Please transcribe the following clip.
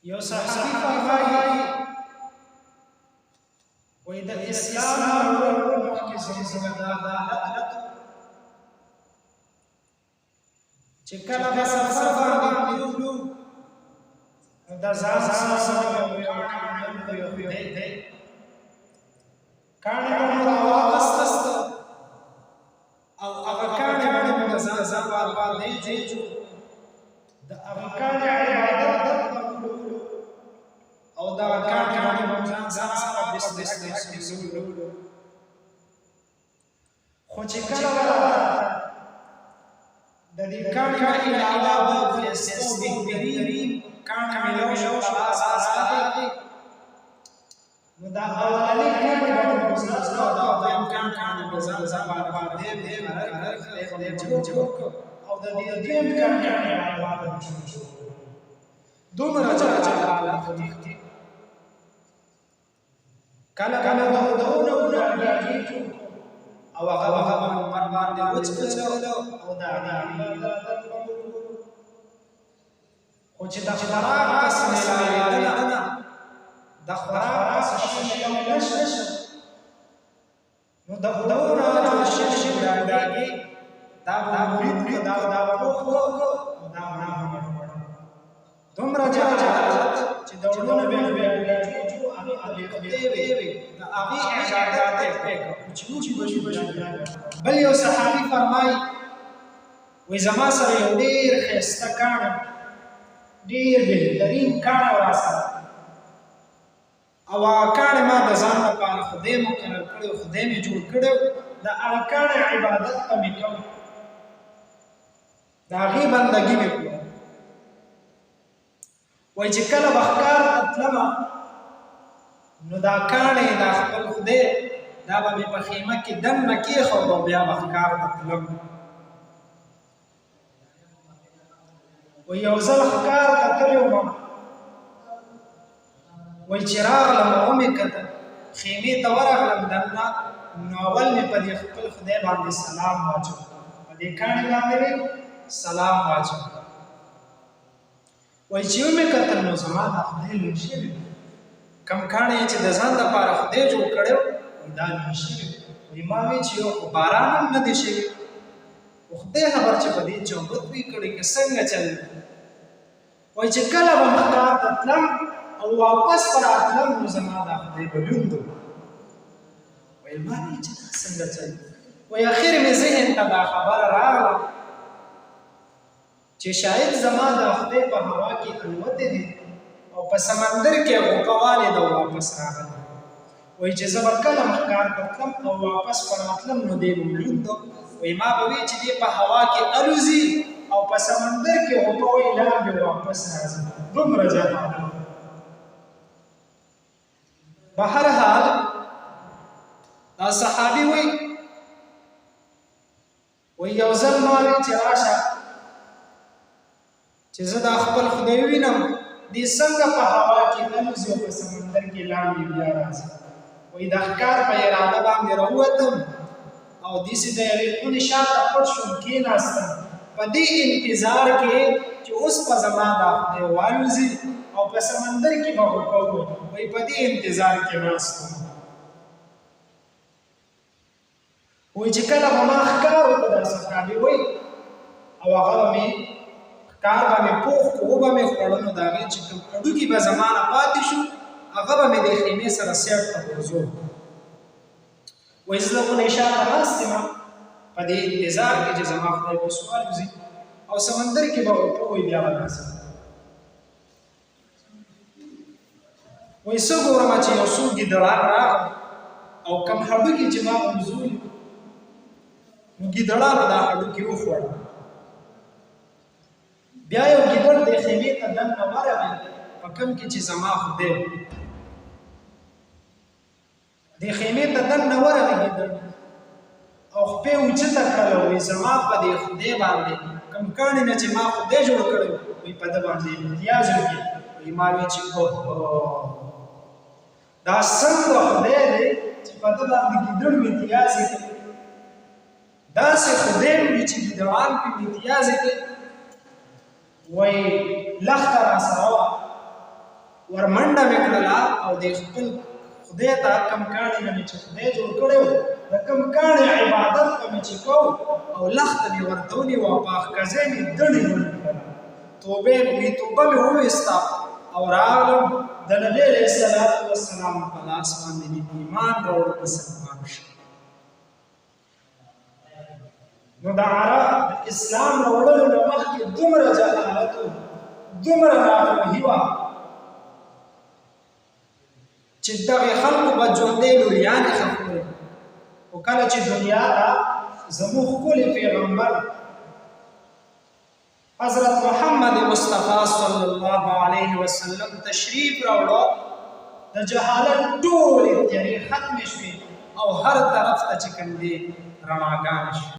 یو صحابي فرمایي وای د اسلام مخکې زموږ دا حالت چې کله به سفر باندې وکړو دا ځان سره یو دی کاڼي به واغست او هغه کاڼي به ځان باندې جوړ د هغه کاڼي عبادت او دا کاڼي به ځان سره بسلو خو چې کله د دې کاڼي علاوه د بهترین کاڼي ملو شو راځي نو دا اولنی کاڼي به ځان دا دویم کاڼي به ځان باندې او د دې دویم کاڼي علاوه دومره چې حالات دي کله دونه راځي او هغه پر باندې وڅکلو او دا خو چې د خوراک قسم نه د خوراک قسم نشه نو د دونه شي راګي دا مرید دا وخو دا دومره چې د ورونو به بل یو صحابي فرمایي وای زما سره یو ډېر ښایسته کاڼی ډېر بهترین کاڼی راسره او هغه کاڼی ما د ځان لپاره خدای مقرر کړی او خدای مې جوړ کړی د هغه کاڼی عبادت به مې کوم د هغې بندګي مې کوم وای چې کله به ښکار ته تلمه نو دا کاڼی دا خپل خدای دا به مې په خیمه کې دننه کېښود او بیا به ښکار ته تلم وای یو ځل ښکار ته تللی وم وای چې راغلم ومې کتل خیمې ته ورغلم دننه نو اول مې په دې خپل خدای باندې سلام واچوه په دې کاڼي باندې مې سلام واچوه وای چې ومې کتل نو زما دا خدای لوی شوی کم کاڼی چې د ځان لپاره خدای جوړ کړی دا لوی شوی وایي ما وی چې یو خو باران هم نه دی شوی خو خدای خبر چې په دې چوبت وي کړی که څنګه چل وایي چې کله به ښکار ته تلم او واپس به راتلم نو زما دا خدای به لوند و ویل ما وی چې دا څنګه چل وایي اخر مې ذهن ته دا خبره راغله چې شاید زما د خدای په هوا کې الوتې دي او په سمندر کې غوپهوالې د واپس راغلی وایي چې زه به کله ښکار ته تلم او واپس به راتلم نو دی به ملوند وایي ما به وی چې دی په هوا کې الوزي او په سمندر کې غوپه وایي لاندې واپس راځي دومره جاهل په هر حال دا صحابي وایي یو ځل ما وی چې راشه چې زه دا خپل خدای وینم دې څنګه په هوا کې الوزي او په سمندر کې لاندې بیا راځي وایي د ښکار په اراده باندې راووتم او داسې د یوې خونې شاته پټ شوم کېناستم په دې انتظار کې چې اوس به زما دا خدای والوزي او په سمندر کې به غوپه ووایي وایي په دې انتظار کې ناست وم وایي چې کله به ما ښکار وکړ دا صحابي وایي او هغه به مې کار به مې پوخ کړو وبه مې خوړل نو د هغې چې کوم هډوکي به زما نه پاتې شو هغه به مې د خیمې سره سیټ ته غورځو وایي زه د خونې شاته ناست یم په دې انتظار کې چې زما خدای اوس والوزي او سمندر کې به غوپه وایي بیا به راځي وایي څه ګورم چې یو څو ګیدړان راغل او کوم هډوکي چې ما غورځولي نو ګیدړانو دا هډوکي وخوړل بیا یو ګیدړ د خیمې ته دننه ورغی په کوم کې چې زما خدای د خیمې ته دننه ورغی ګیدړ او خپې اوچته کړله وایي زما په دې خدای باندې کوم کاڼي نه چې ما خدای جوړ کړی وایي په ده باندې امتیاز وکړي وایي ما وایي چې دا څنګه خدای دی چې په ده باندې ګیدړ امتیاز وکړي داسې خدای وي چې ګیدړان پې امتیاز وکړي وایي لښته راسره وه ورمنډه مې کړله او د خپل خدای ته کم کاڼي نه مې چې خدای جوړ کړی و د کم کاڼي عبادت به مې چې کوو او لښته مې ورته ونیوه په اښکزۍ مې دڼې ونې کړله توبه مې وویسته او راغلم د نبي علیه السلام په لاس باندې مې ایمان راوړ مسلمان شو نو د عرب د اسلام راوړلو نه مخکې دومره جهالت و دومره ناپوهي وه چې دغې خلکو به ژوندۍ لوریانې ښخولې خو کله چې دنیا ته زموږ ښکلي پیغمبر حضرت محمد مصطفی صلی الله علیه وسلم تشریف راوړو د جهالت ټولې تیارې ختمې شوې او هر طرف ته چې کوم دي رڼاګانې شوې